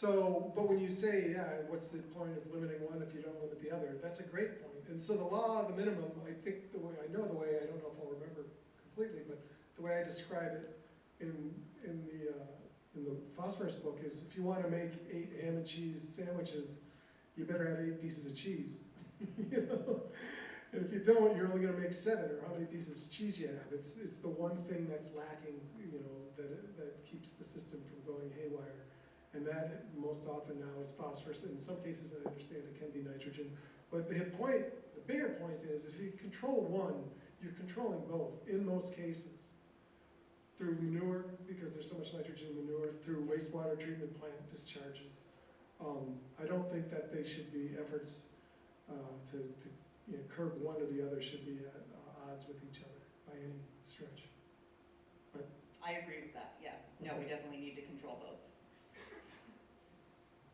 So, but when you say, yeah, what's the point of limiting one if you don't limit the other? That's a great point. And so the law of the minimum, I think the way, I know the way, I don't know if I'll remember completely, but the way I describe it in the phosphorus book is if you want to make 8 ham and cheese sandwiches, you better have 8 pieces of cheese. You know? And if you don't, you're only going to make 7, or how many pieces of cheese you have. It's the one thing that's lacking, you know, that keeps the system from going haywire. And that most often now is phosphorus. In some cases, I understand it can be nitrogen. But the bigger point is, if you control one, you're controlling both in most cases. Through manure, because there's so much nitrogen in manure, through wastewater treatment plant discharges. I don't think that they should be efforts to you know, curb one or the other should be at odds with each other by any stretch. But I agree with that, yeah. No, we definitely need to control both.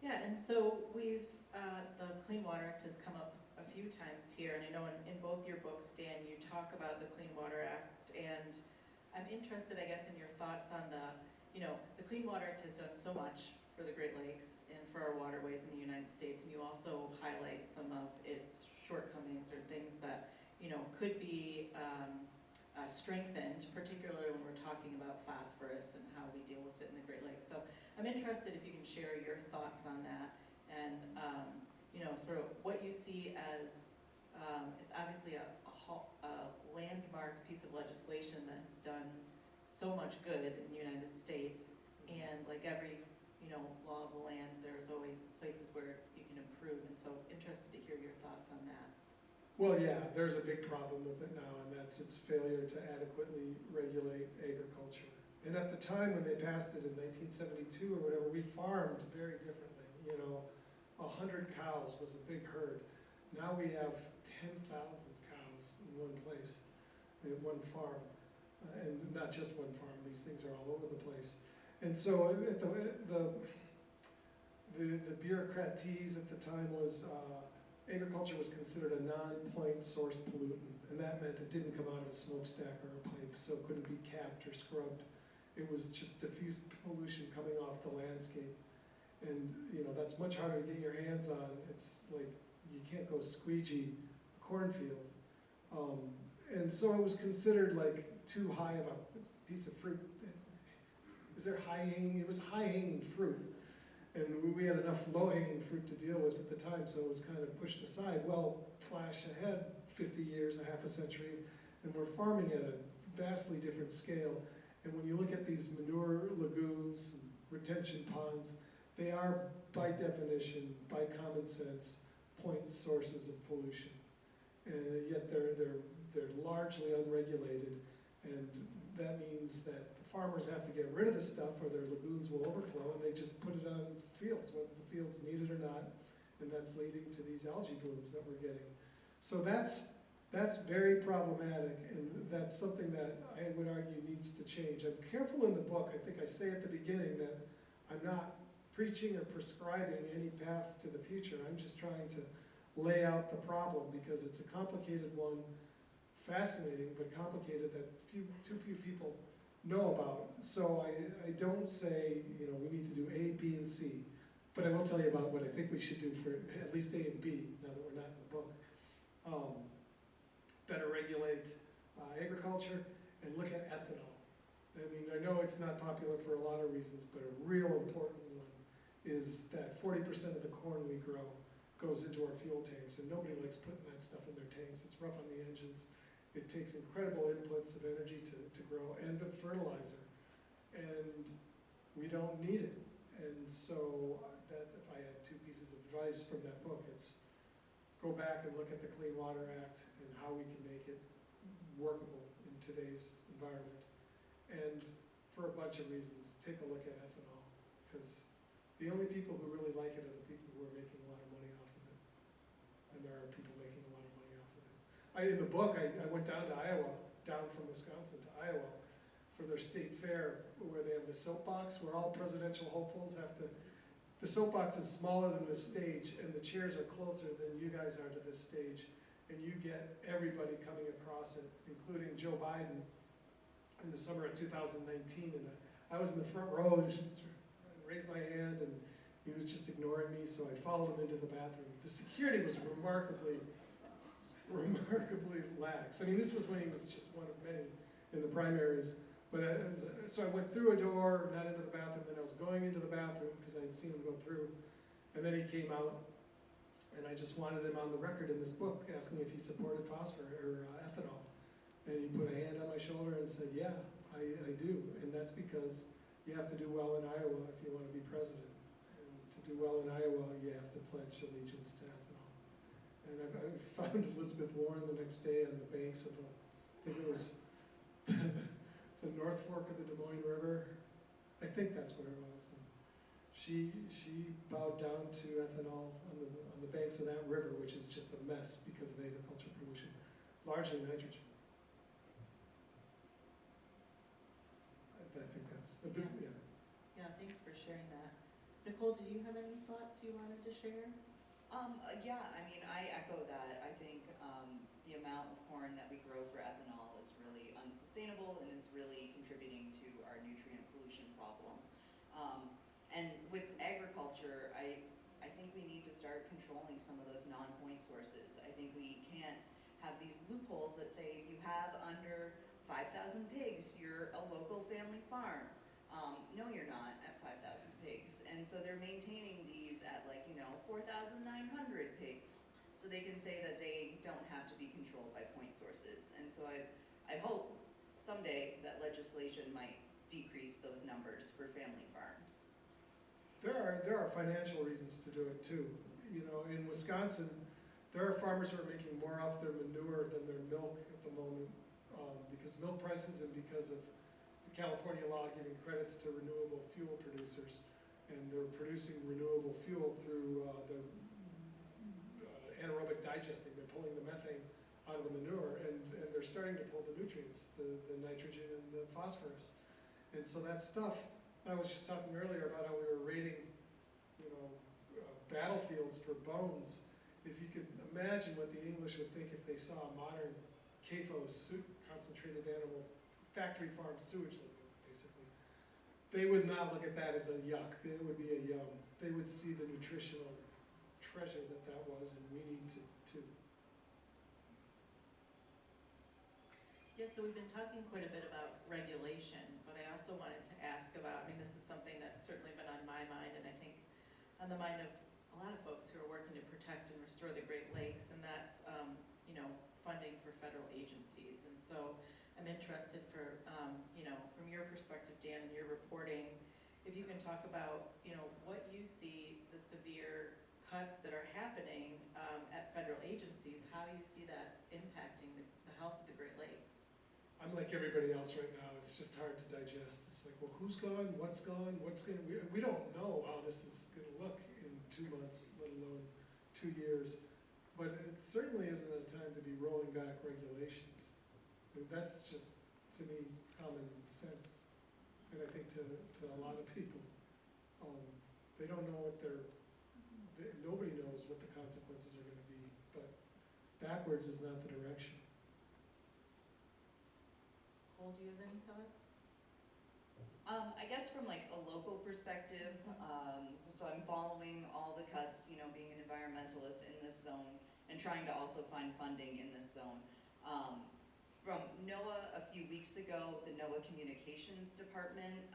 Yeah, and so we've, the Clean Water Act has come up a few times here, and I know in both your books, Dan, you talk about the Clean Water Act, and I'm interested, I guess, in your thoughts on the Clean Water Act has done so much for the Great Lakes and for our waterways in the United States, and you also highlight some of its shortcomings or things that, could be strengthened, particularly when we're talking about phosphorus and how we deal with it in the Great Lakes. So I'm interested if you can share your thoughts on that and, sort of what you see as, it's obviously a landmark piece of legislation that has done so much good in the United States, and like every, law of the land, there's always places where you can improve, and so interested to hear your thoughts on that. well, yeah, there's a big problem with it now, and that's its failure to adequately regulate agriculture. And at the time when they passed it in 1972 or whatever, we farmed very differently. 100 cows was a big herd. Now we have 10,000 cows in one place, in one farm. And not just one farm, these things are all over the place. And so the bureaucraties at the time was, agriculture was considered a non-point source pollutant, and that meant it didn't come out of a smokestack or a pipe, so it couldn't be capped or scrubbed. It was just diffuse pollution coming off the landscape. And that's much harder to get your hands on. It's like you can't go squeegee a cornfield. And so it was considered like too high of a piece of fruit. Is there high-hanging? It was high-hanging fruit. And we had enough low-hanging fruit to deal with at the time, so it was kind of pushed aside. Well, flash ahead 50 years, a half a century, and we're farming at a vastly different scale. And when you look at these manure lagoons, and retention ponds, they are, by definition, by common sense, point sources of pollution. And yet they're largely unregulated, and that means that the farmers have to get rid of the stuff or their lagoons will overflow, and they just put it on fields, whether the fields need it or not, and that's leading to these algae blooms that we're getting. So that's very problematic, and that's something that I would argue needs to change. I'm careful in the book, I think I say at the beginning that I'm not preaching or prescribing any path to the future. I'm just trying to lay out the problem because it's a complicated one, fascinating but complicated that too few people know about. So I don't say we need to do A, B, and C, but I will tell you about what I think we should do for at least A and B now that we're not in the book. Better regulate agriculture and look at ethanol. I mean, I know it's not popular for a lot of reasons, but a real important one is that 40% of the corn we grow goes into our fuel tanks, and nobody likes putting that stuff in their tanks. It's rough on the engines. It takes incredible inputs of energy to grow and of fertilizer, and we don't need it. And so that if I had 2 pieces of advice from that book, it's go back and look at the Clean Water Act and how we can make it workable in today's environment. And for a bunch of reasons, take a look at ethanol, because the only people who really like it are the people who are making a lot of money off of it. And there are people making a lot of money off of it. In the book, I went down to Iowa, down from Wisconsin to Iowa, for their state fair, where they have the soapbox, where all presidential hopefuls have to, the soapbox is smaller than the stage, and the chairs are closer than you guys are to this stage. And you get everybody coming across it, including Joe Biden in the summer of 2019. And I was in the front row, just raised my hand, and He was just ignoring me, so I followed him into the bathroom. The security was remarkably lax. I mean, this was when he was just one of many in the primaries. But so I went through a door, not into the bathroom, then I was going into the bathroom because I had seen him go through. And then he came out, and I just wanted him on the record in this book, asking if he supported ethanol. And he put a hand on my shoulder and said, yeah, I do. And that's because you have to do well in Iowa if you want to be president. And to do well in Iowa, you have to pledge allegiance to ethanol. And I found Elizabeth Warren the next day on the banks of I think it was the North Fork of the Des Moines River. I think that's where it was. And she bowed down to ethanol on the banks of that river, which is just a mess because of agriculture pollution, largely nitrogen. I think that's a bit, yeah. Yeah, thanks for sharing that. Nicole, do you have any thoughts you wanted to share? Yeah, I mean, I echo that. I think the amount of corn that we grow for ethanol is really unsustainable and is really contributing to our nutrient pollution problem. And with agriculture, I think we need to start controlling some of those non-point sources. I think we can't have these loopholes that say if you have under 5,000 pigs, you're a local family farm. No, you're not at 5,000 pigs. And so they're maintaining these at 4,900 pigs. So they can say that they don't have to be controlled by point sources. And so I hope someday that legislation might decrease those numbers for family farms. There are financial reasons to do it too. You know, in Wisconsin, there are farmers who are making more off their manure than their milk at the moment because milk prices and because of the California law giving credits to renewable fuel producers. And they're producing renewable fuel through the anaerobic digesting. They're pulling the methane out of the manure, and they're starting to pull the nutrients, the nitrogen and the phosphorus. And so that stuff, I was just talking earlier about how we were rating, battlefields for bones. If you could imagine what the English would think if they saw a modern CAFO, concentrated animal, factory farm sewage lagoon, basically. They would not look at that as a yuck. It would be a yum. They would see the nutritional treasure that was, and we need to too. Yeah, so we've been talking quite a bit about regulation, but I also wanted to ask about, this is something that's certainly been on my mind, and I think on the mind of a lot of folks who are working to protect and restore the Great Lakes, and that's, funding for federal agencies. And so I'm interested from your perspective, Dan, and your reporting, if you can talk about, what you see the severe cuts that are happening at federal agencies. How do you see that impacting the health of the Great Lakes? I'm like everybody else right now. It's just hard to digest. It's like, well, who's gone? What's gone? We don't know how this is going to look in 2 months, let alone 2 years. But it certainly isn't a time to be rolling back regulations. That's just, to me, common sense. And I think to a lot of people, they don't know nobody knows what the consequences are going to be. But backwards is not the direction. Cole, do you have any thoughts? I guess from a local perspective, so I'm following all the cuts, being an environmentalist in this zone and trying to also find funding in this zone. From NOAA a few weeks ago, the NOAA Communications Department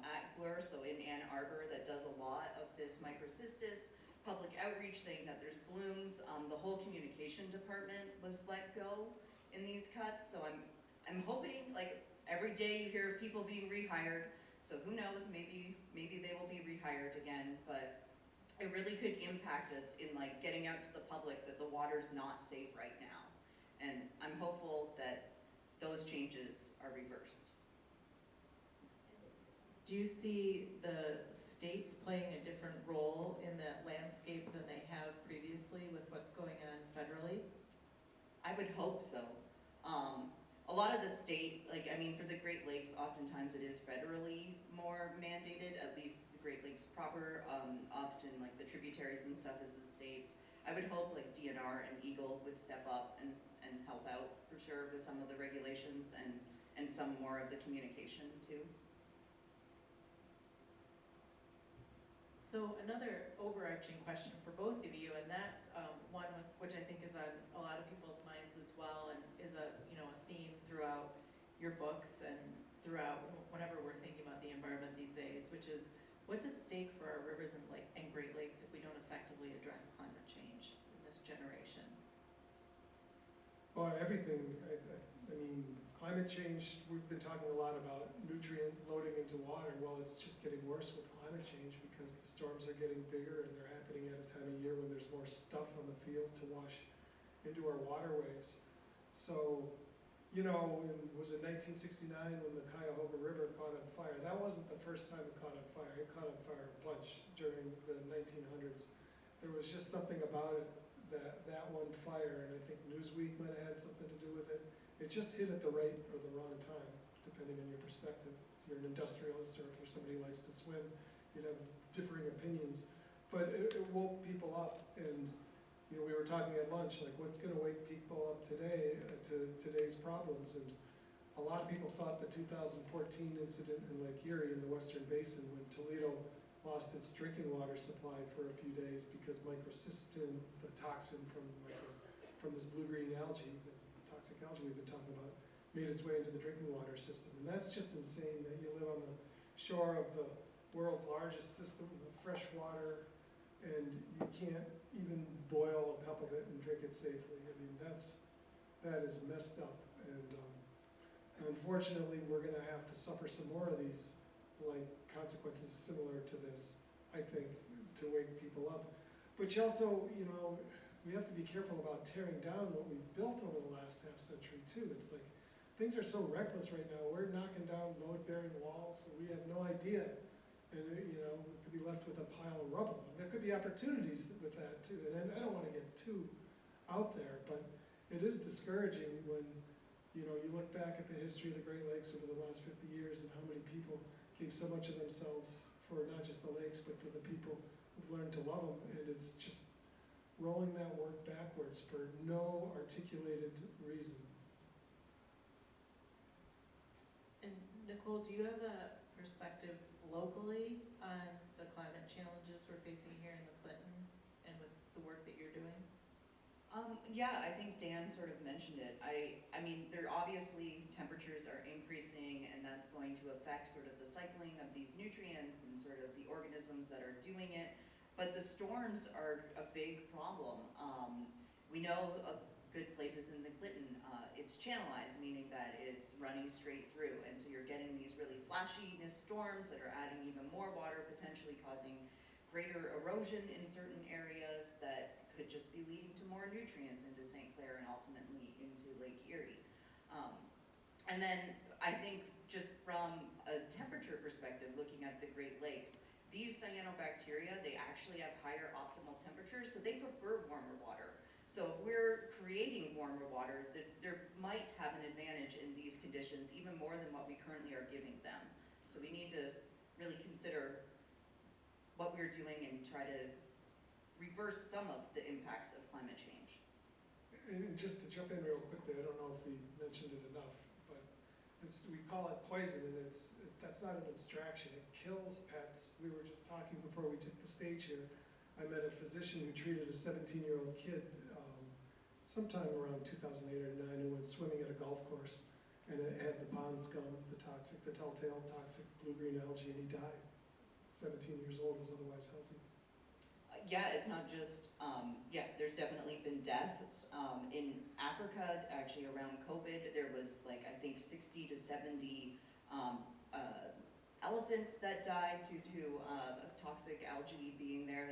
at GLUR, so in Ann Arbor, that does a lot of this microcystis, public outreach saying that there's blooms. The whole communication department was let go in these cuts, so I'm hoping, every day you hear of people being rehired, so who knows, maybe they will be rehired again, but it really could impact us in getting out to the public that the water's not safe right now. And I'm hopeful that those changes are reversed. Do you see the states playing a different role in that landscape than they have previously with what's going on federally? I would hope so. A lot of the state, for the Great Lakes, oftentimes it is federally more mandated, at least the Great Lakes proper. Often, the tributaries and stuff is the states. I would hope, DNR and Eagle would step up and help out, for sure, with some of the regulations and some more of the communication, too. So So another overarching question for both of you, and that's one which I think is on a lot of people's minds as well, and is a a theme throughout your books and throughout whenever we're thinking about the environment these days, which is what's at stake for our rivers and Great Lakes if we don't effectively address climate change in this generation? Well, everything, I mean, climate change, we've been talking a lot about nutrient loading into water. Well, it's just getting worse with climate change because the storms are getting bigger and they're happening at a time of year when there's more stuff on the field to wash into our waterways. So, was it 1969 when the Cuyahoga River caught on fire? That wasn't the first time it caught on fire. It caught on fire a bunch during the 1900s. There was just something about it, that one fire, and I think Newsweek might have had something to do with it. It just hit at the right or the wrong time, depending on your perspective. If you're an industrialist or if you're somebody who likes to swim, you'd have differing opinions. But it woke people up, and we were talking at lunch, like what's going to wake people up today to today's problems. And a lot of people thought the 2014 incident in Lake Erie in the Western Basin when Toledo lost its drinking water supply for a few days because microcystin, the toxin from this blue-green algae, the toxic algae we've been talking about, made its way into the drinking water system. And that's just insane that you live on the shore of the world's largest system of fresh water and you can't even boil a cup of it and drink it safely. I mean, that is messed up. And unfortunately, we're going to have to suffer some more of these consequences similar to this, I think, to wake people up. But you also, we have to be careful about tearing down what we've built over the last half century too. It's like, things are so reckless right now. We're knocking down load-bearing walls, and we have no idea. And we could be left with a pile of rubble. And there could be opportunities with that too. And I don't want to get too out there, but it is discouraging when, you look back at the history of the Great Lakes over the last 50 years and how many people gave so much of themselves for not just the lakes, but for the people who've learned to love them. And it's just rolling that work backwards for no articulated reason. And Nicole, do you have a perspective locally on the climate challenges we're facing here in the Clinton and with the work that you're doing? Yeah, I think Dan sort of mentioned it. I mean, there obviously temperatures are increasing and that's going to affect sort of the cycling of these nutrients and sort of the organisms that are doing it. But the storms are a big problem. We know of good places in the Clinton. It's channelized, meaning that it's running straight through. And so you're getting these really flashiness storms that are adding even more water, potentially causing greater erosion in certain areas that could just be leading to more nutrients into St. Clair and ultimately into Lake Erie. And then I think just from a temperature perspective, looking at the Great Lakes, these cyanobacteria, they actually have higher optimal temperatures, so they prefer warmer water. So if we're creating warmer water, there might have an advantage in these conditions, even more than what we currently are giving them. So we need to really consider what we're doing and try to reverse some of the impacts of climate change. And just to jump in real quickly, I don't know if we mentioned it enough, but we call it poison, and that's not an abstraction. It kills pets. We were just talking before we took the stage here. I met a physician who treated a 17-year-old kid sometime around 2008 or 2009 who went swimming at a golf course, and it had the pond scum, the telltale toxic blue-green algae, and he died. 17 years old, was otherwise healthy. Yeah, it's not just, there's definitely been deaths. In Africa, actually around COVID, there was I think 60 to 70 elephants that died due to toxic algae being there.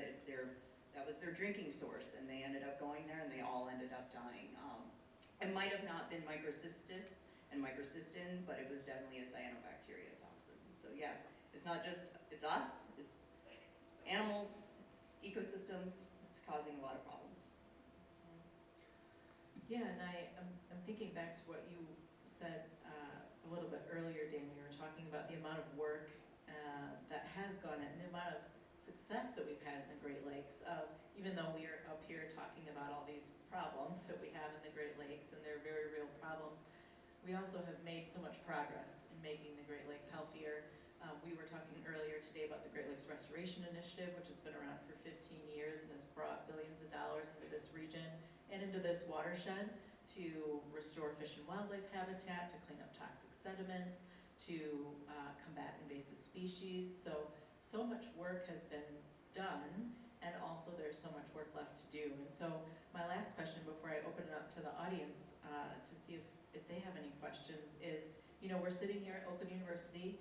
That was their drinking source, and they ended up going there and they all ended up dying. It might have not been microcystis and microcystin, but it was definitely a cyanobacteria toxin. So yeah, it's not just, it's us, it's animals, ecosystems, it's causing a lot of problems. Yeah, and I'm thinking back to what you said a little bit earlier, Dan, when you were talking about the amount of work that has gone in, the amount of success that we've had in the Great Lakes. Even though we are up here talking about all these problems that we have in the Great Lakes, and they're very real problems, we also have made so much progress in making the Great Lakes healthier. We were talking earlier today about the Great Lakes Restoration Initiative, which has been around for 15 years and has brought billions of dollars into this region and into this watershed to restore fish and wildlife habitat, to clean up toxic sediments, to combat invasive species. So much work has been done, and also there's so much work left to do. And so my last question before I open it up to the audience to see if they have any questions is, we're sitting here at Oakland University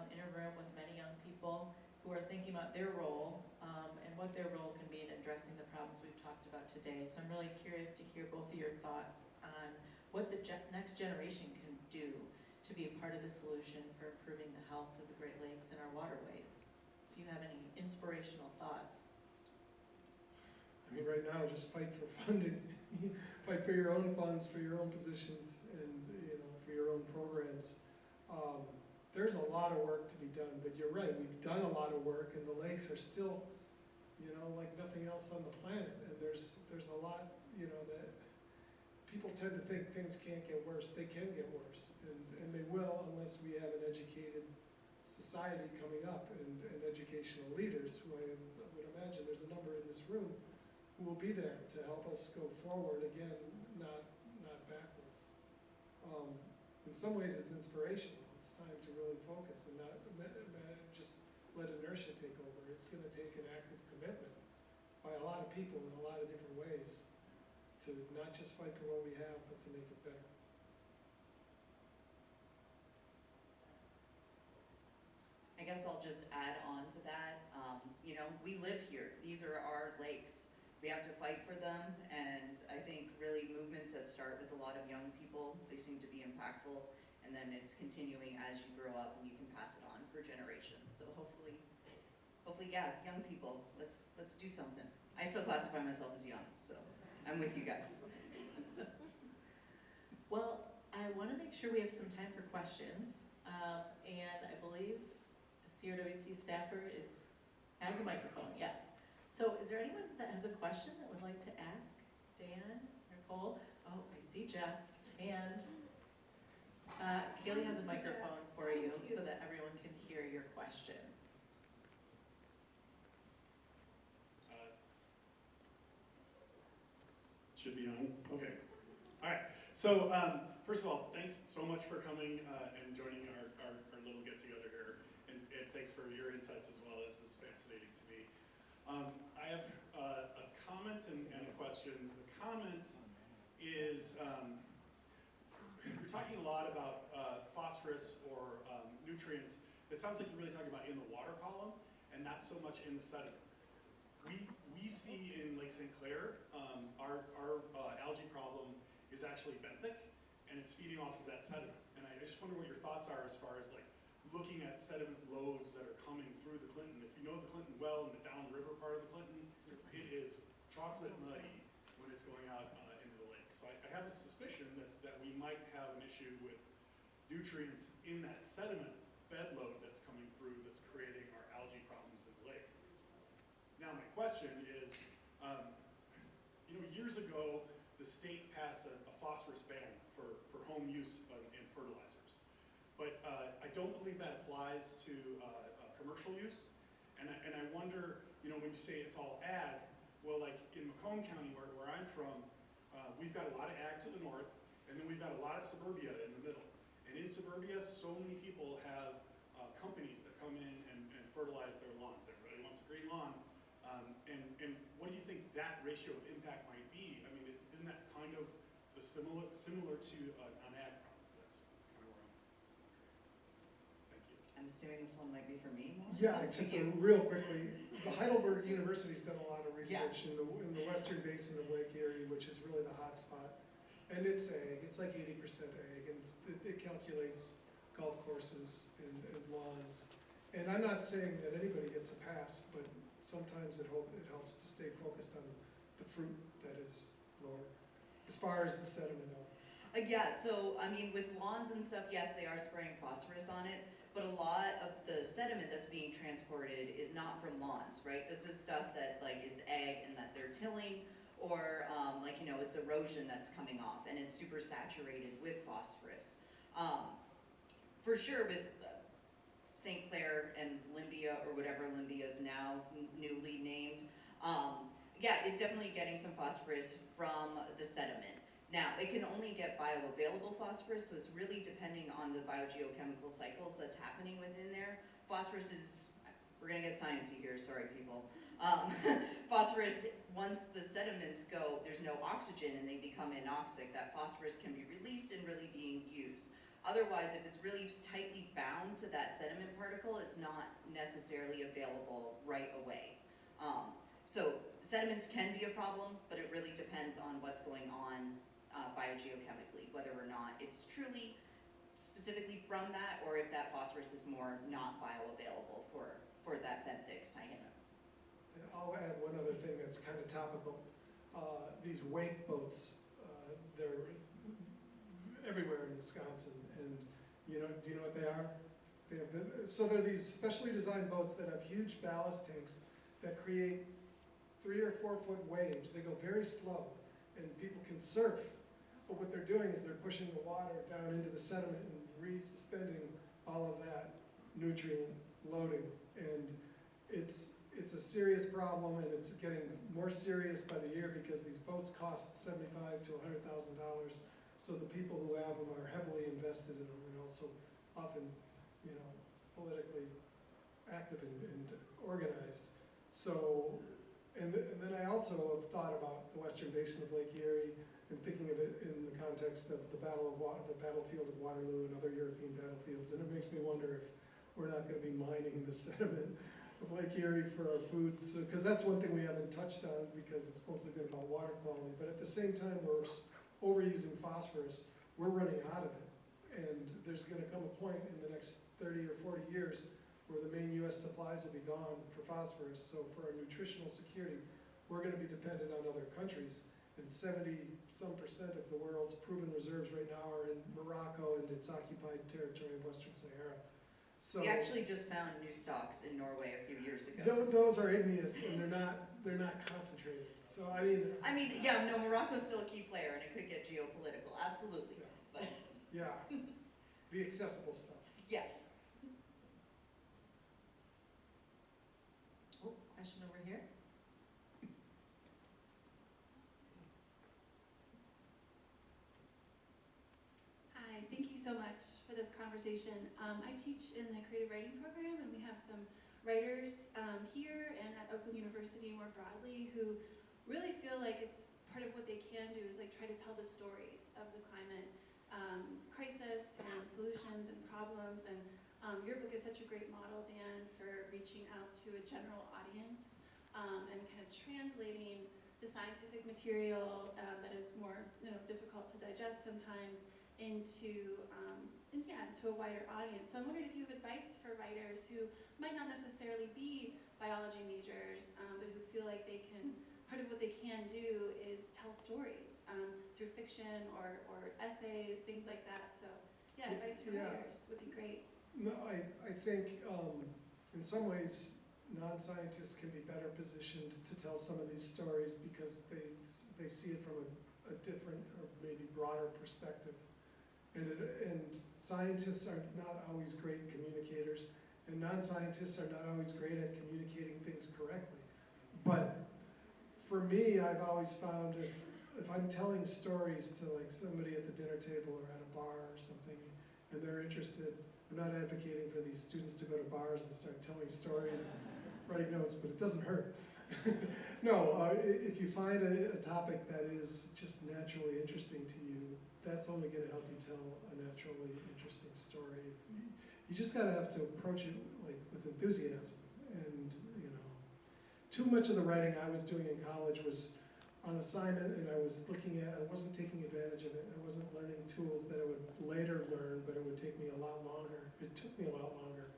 in a room with many young people who are thinking about their role and what their role can be in addressing the problems we've talked about today. So I'm really curious to hear both of your thoughts on what the next generation can do to be a part of the solution for improving the health of the Great Lakes and our waterways. If you have any inspirational thoughts. I mean, right now, just fight for funding. Fight for your own funds, for your own positions, and for your own programs. There's a lot of work to be done, but you're right, we've done a lot of work, and the lakes are still, like nothing else on the planet. And there's a lot, that people tend to think things can't get worse. They can get worse, and they will unless we have an educated society coming up and educational leaders who I would imagine there's a number in this room who will be there to help us go forward again, not backwards. In some ways it's inspirational. It's time to really focus and not just let inertia take over. It's going to take an active commitment by a lot of people in a lot of different ways to not just fight for what we have, but to make it better. I guess I'll just add on to that. We live here. These are our lakes. We have to fight for them, and I think really movements that start with a lot of young people, they seem to be impactful, and then it's continuing as you grow up and you can pass it on for generations. So hopefully, yeah, young people, let's do something. I still classify myself as young, so I'm with you guys. Well, I want to make sure we have some time for questions, and I believe the CRWC staffer has a microphone, yes. So is there anyone that has a question that would like to ask Dan, Nicole? Oh, I see Jeff's hand. Kaylee has a microphone for you so that everyone can hear your question. Should be on. Okay. All right. So first of all, thanks so much for coming and joining our little get together here, and thanks for your insights as well. This is fascinating to me. I have a comment and a question. The comment is you're talking a lot about phosphorus or nutrients. It sounds like you're really talking about in the water column and not so much in the sediment. We see in Lake St. Clair, our algae problem is actually benthic, and it's feeding off of that sediment. And I just wonder what your thoughts are as far as like looking at sediment loads that are coming through the Clinton. If you know the Clinton well in the downriver part of the Clinton, it is chocolate muddy when it's going out into the lake. So I have a suspicion that we might have an issue with nutrients in that sediment bed load that's coming through that's creating our algae problems in the lake. Now my question is, years ago, the state passed a phosphorus ban for home use in fertilizers. But I don't believe that applies to commercial use. And I wonder, when you say it's all ag, well, like in Macomb County, where I'm from, we've got a lot of ag to the north, and then we've got a lot of suburbia in the middle. And in suburbia, so many people have companies that come in and fertilize their lawns. Everybody wants a great lawn. And what do you think that ratio of impact might be? I mean, isn't that kind of the similar to an ag problem? That's kind of where I'm. Thank you. I'm assuming this one might be for me more. Yeah, so except to you. real quickly, the Heidelberg University's done a lot of research Yes. in the western basin of Lake Erie, which is really the hot spot. And it's ag, it's like 80% ag, and it calculates golf courses and lawns. And I'm not saying that anybody gets a pass, but sometimes it helps to stay focused on the fruit that is lower, as far as the sediment of. Yeah, so I mean, with lawns and stuff, yes, they are spraying phosphorus on it, but a lot of the sediment that's being transported is not from lawns, right? This is stuff that is ag and that they're tilling, or it's erosion that's coming off, and it's super saturated with phosphorus. For sure, with St. Clair and Limbia, or whatever Limbia is now newly named, yeah, it's definitely getting some phosphorus from the sediment. Now, it can only get bioavailable phosphorus, so it's really depending on the biogeochemical cycles that's happening within there. Phosphorus is, we're gonna get sciencey here, sorry people. Phosphorus, once the sediments go, there's no oxygen and they become anoxic, that phosphorus can be released and really being used. Otherwise, if it's really tightly bound to that sediment particle, it's not necessarily available right away. So sediments can be a problem, but it really depends on what's going on biogeochemically, whether or not it's truly specifically from that, or if that phosphorus is more not bioavailable for that benthic cyanide. And I'll add one other thing that's kind of topical. These wake boats, they're everywhere in Wisconsin, and do you know what they are? So they're these specially designed boats that have huge ballast tanks that create 3 or 4 foot waves. They go very slow, and people can surf. But what they're doing is they're pushing the water down into the sediment and resuspending all of that nutrient loading. And it's a serious problem, and it's getting more serious by the year because these boats cost $75,000 to $100,000. So the people who have them are heavily invested in them, and also often, politically active and organized. So, and then I also have thought about the western basin of Lake Erie and thinking of it in the context of the battlefield of Waterloo and other European battlefields. And it makes me wonder if we're not going to be mining the sediment of Lake Erie for our food. So, because that's one thing we haven't touched on because it's mostly been about water quality. But at the same time, we're overusing phosphorus. We're running out of it. And there's going to come a point in the next 30 or 40 years where the main U.S. supplies will be gone for phosphorus. So for our nutritional security, we're going to be dependent on other countries. And 70-some% of the world's proven reserves right now are in Morocco and its occupied territory of Western Sahara. So We actually just found new stocks in Norway a few years ago. those are igneous, and they're not concentrated. So I mean, Yeah, no, Morocco's still a key player, and it could get geopolitical, absolutely. Yeah. But yeah, the accessible stuff. yes. Oh, question over here. Hi, thank you so much for this conversation. I teach in the creative writing program, and we have some writers here and at Oakland University more broadly who really feel like it's part of what they can do is like try to tell the stories of the climate crisis and solutions and problems. And your book is such a great model, Dan, for reaching out to a general audience and kind of translating the scientific material that is more difficult to digest sometimes into a wider audience. So I'm wondering if you have advice for writers who might not necessarily be biology majors, but who feel like part of what they can do is tell stories through fiction or essays, things like that. So yeah, advice for writers would be great. No, I think in some ways non-scientists can be better positioned to tell some of these stories because they see it from a different or maybe broader perspective. And scientists are not always great communicators, and non-scientists are not always great at communicating things correctly. But for me, I've always found if I'm telling stories to like somebody at the dinner table or at a bar or something, and they're interested, I'm not advocating for these students to go to bars and start telling stories and writing notes, but it doesn't hurt. No, if you find a topic that is just naturally interesting to you, that's only going to help you tell a naturally interesting story. You just got to have to approach it like with enthusiasm. And too much of the writing I was doing in college was on assignment, and I wasn't taking advantage of it. I wasn't learning tools that I would later learn, but it would take me a lot longer. It took me a lot longer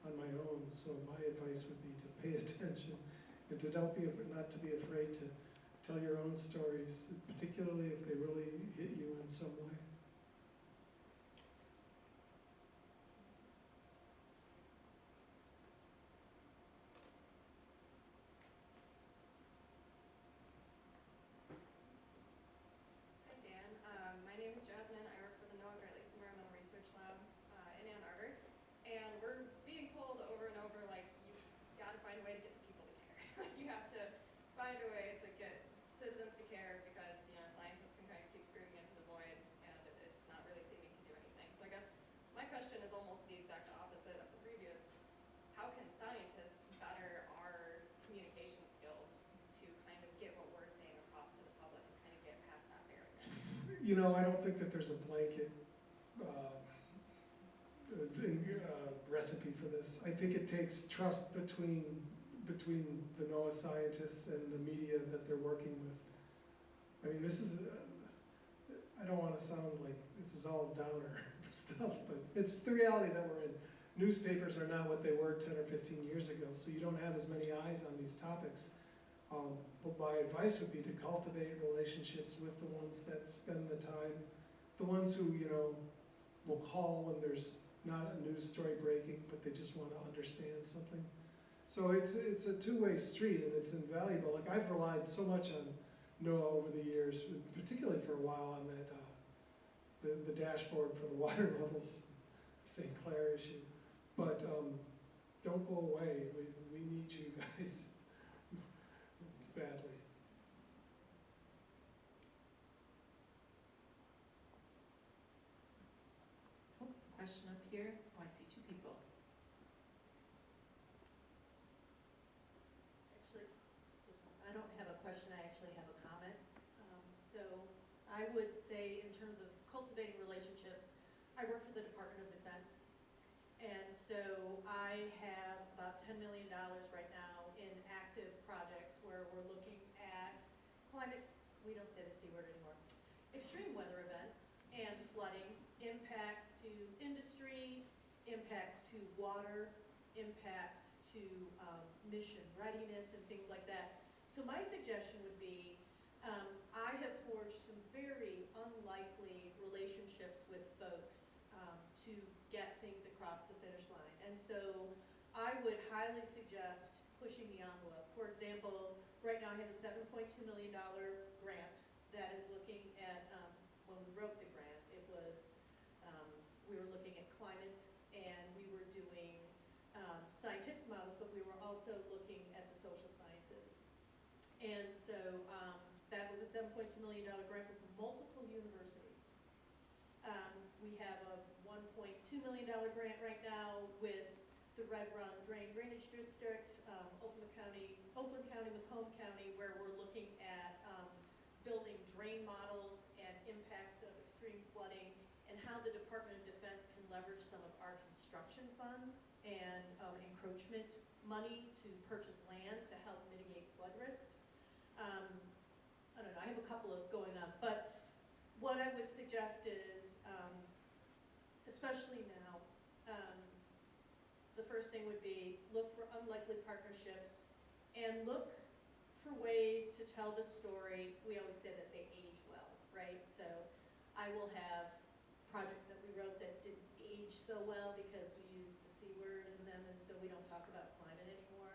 on my own. So my advice would be to pay attention and to not to be afraid to tell your own stories, particularly if they really hit you in some way. Hi Dan, my name is Jasmine. I work for the NOAA Great Lakes Environmental Research Lab in Ann Arbor, and we're being told You know, I don't think that there's a blanket recipe for this. I think it takes trust between the NOAA scientists and the media that they're working with. I mean, this is, I don't want to sound like this is all downer stuff, but it's the reality that we're in. Newspapers are not what they were 10 or 15 years ago, so you don't have as many eyes on these topics. But my advice would be to cultivate relationships with the ones that spend the time, the ones who, you know, will call when there's not a news story breaking, but they just want to understand something. So it's a two-way street, and it's invaluable. Like, I've relied so much on NOAA over the years, particularly for a while on that the dashboard for the water levels, St. Clair issue. But don't go away. We need you guys badly. Oh, question up here. Oh, I see two people. Actually, I don't have a question, I actually have a comment. So I would say in terms of cultivating relationships, I work for the Department of Defense. And so I have about $10 million right now in active projects where we're looking at climate, we don't say the C word anymore, extreme weather events and flooding, impacts to industry, impacts to water, impacts to mission readiness and things like that. So my suggestion would be, I have forged some very unlikely relationships with folks to get things across the finish line. And so I would highly suggest pushing the envelope. For example, right now I have a $7.2 million grant that is looking at, when we wrote the grant, it was, we were looking at climate and we were doing scientific models, but we were also looking at the social sciences. And so that was a $7.2 million grant with multiple universities. We have a $1.2 million grant right now with the Red Run Drainage District, Oakland County, Macomb County, where we're looking at building drain models and impacts of extreme flooding and how the Department of Defense can leverage some of our construction funds and encroachment money to purchase land to help mitigate flood risks. I don't know, I have a couple of going on, but what I would suggest is, especially now, the first thing would be look for unlikely partnerships and look for ways to tell the story. We always say that they age well, right? So I will have projects that we wrote that didn't age so well because we used the C word in them, and so we don't talk about climate anymore.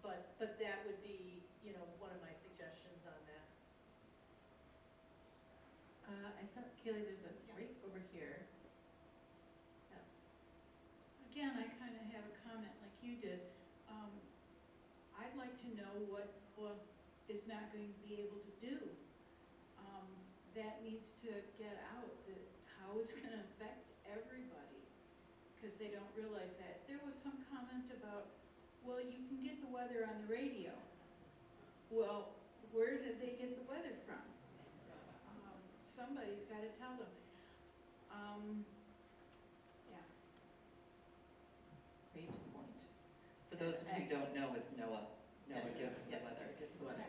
But that would be, you know, one of my suggestions on that. I saw, Kaylee, there's a right over here. Again, I kind of have a comment like you did. I'd like to know what is not going to be able to do. That needs to get out, that how it's going to affect everybody, because they don't realize that. There was some comment about, well, you can get the weather on the radio. Well, where did they get the weather from? Somebody's got to tell them. Yeah. Great point. For those of you who don't know, it's NOAA. NOAA gives the Yes, weather. it gives the weather.